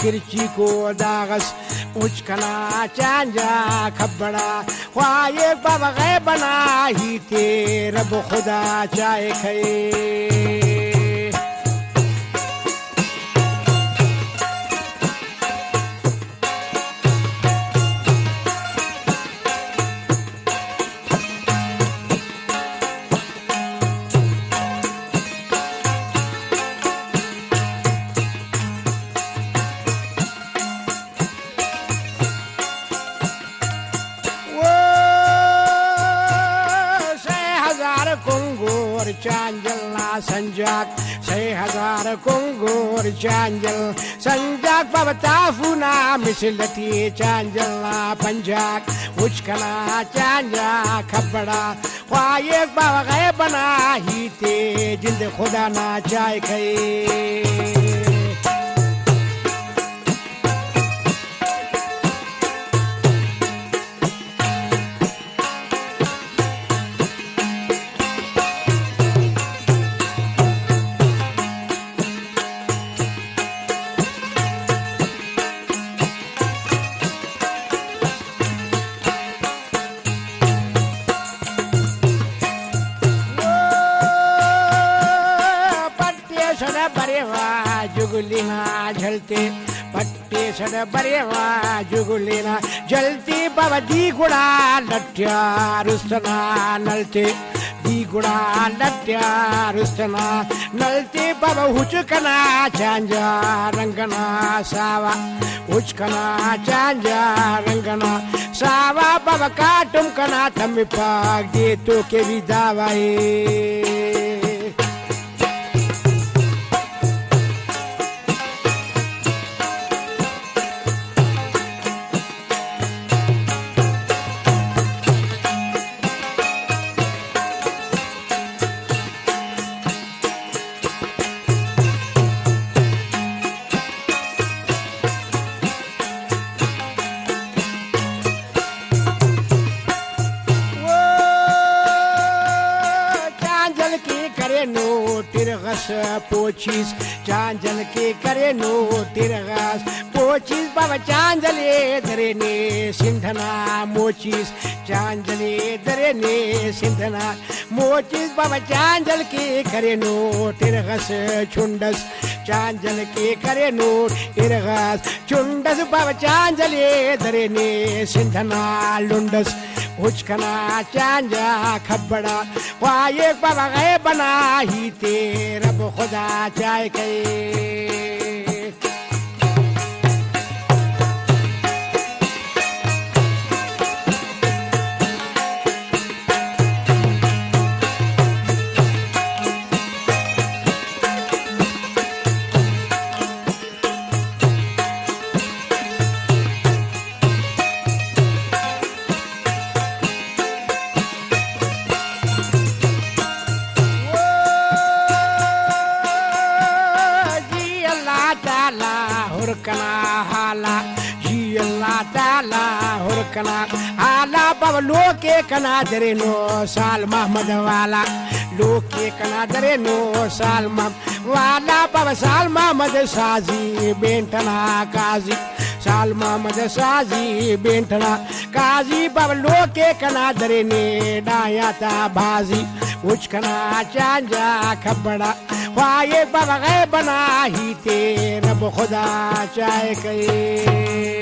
किरची को दागस उचकना चांजा खबड़ा ख्वाए बाबा गए बना ही ते रब खुदा चाहे खाए चांजलना संजाक 6000 कुंगोर चांजल संजाक बबताफुना मिसलती चांजलना पंजाक उचकना चांजा खबड़ा ख्वाए बाबा गए बना ही ते जिंद खुदा ना चाहे खाए जुगलीना झलते पट्टे सड़ बरेवा जुगलीना जलती बाबा दी गुड़ा लट्या रुस्तना नलते दी गुड़ा लट्या रुस्तना नलते बाबा हुचकना चांजा रंगना सावा उचकना चांजा रंगना सावा बाबा काटुम कना थम पाग दे तो के भी दावाए तिरगस पोचीस चांजल के करे नो तिरगस पोचीस बाबा चांजले दरे ने सिंधना मोचीस चांजले दरे ने सिंधना मोचीस बाबा चांजल के करे नो तिरगस चुंडस चांजल के करे नो तिरगस चुंडस बाबा चांजले दरे ने सिंधना लुंडस उचकना चांजा खबड़ा ख्वाए बाबा गए बना ही ते रब खुदा चाहे खाए हुरकना हाला जी अल्लाह ताला हुरकना हाला बाबा लोके कना दरे नो साल मोहम्मद वाला लोके कना दरे नो साल मोहम्मद वाला बाबा साल मोहम्मद साजी बेंटना काजी साल मोहम्मद साजी बेंटना काजी बाबा लोके कना दरे ने डायाता भाजी उचकना चांजा खबड़ा ख्वाए बाबा गए बना ही ते रब खुदा चाहे खाए